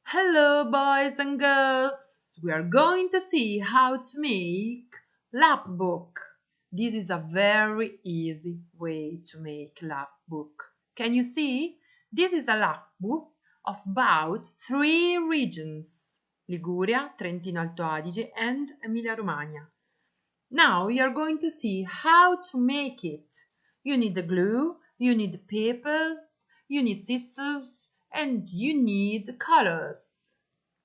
Hello, boys and girls! We are going to see how to make lapbook. This is a very easy way to make lapbook. Can you see? This is a lapbook of about 3 regions: Liguria, Trentino Alto Adige, and Emilia-Romagna. Now you are going to see how to make it. You need the glue, you need papers, you need scissors, and you need colors.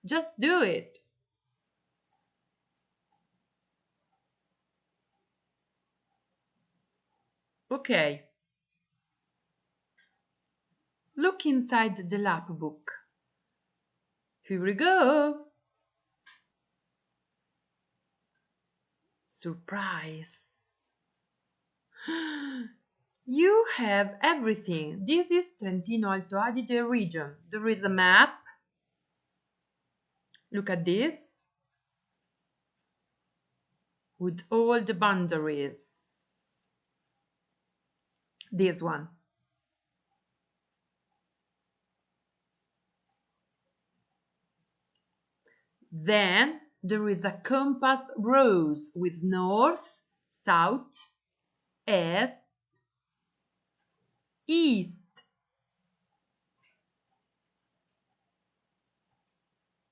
Just do it. Okay. Look inside the lapbook. Here we go. Surprise. You have everything. This is Trentino Alto Adige region. There is a map. Look at this. With all the boundaries. This one. Then there is a compass rose with north, south, east, east,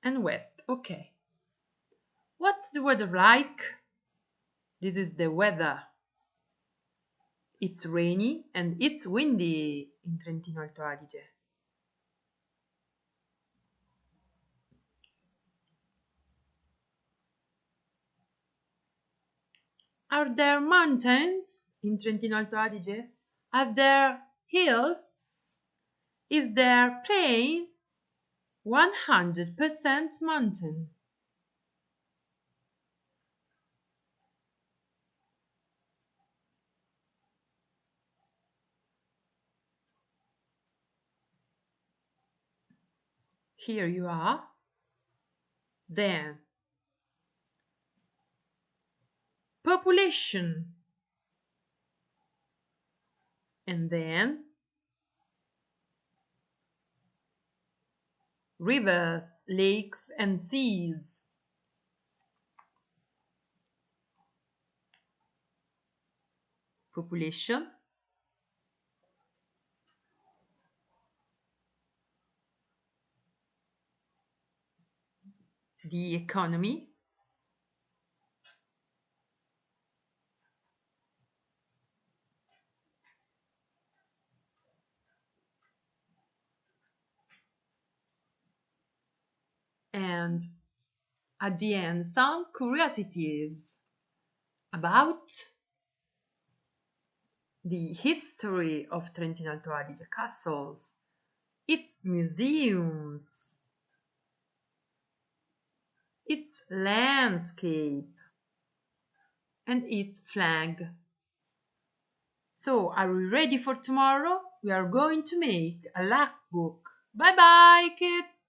and west. Okay. What's the weather like? This is the weather. It's rainy and it's windy in Trentino Alto Adige. Are there mountains in Trentino Alto Adige? Are there hills? Is there plain? 100% mountain. Here you are. Then population, and then rivers, lakes, and seas. Population, the economy, and at the end some curiosities about the history of Trentino Alto Adige castles, its museums, its landscape, and its flag. So, are we ready for tomorrow? We are going to make a lapbook. Bye bye, kids!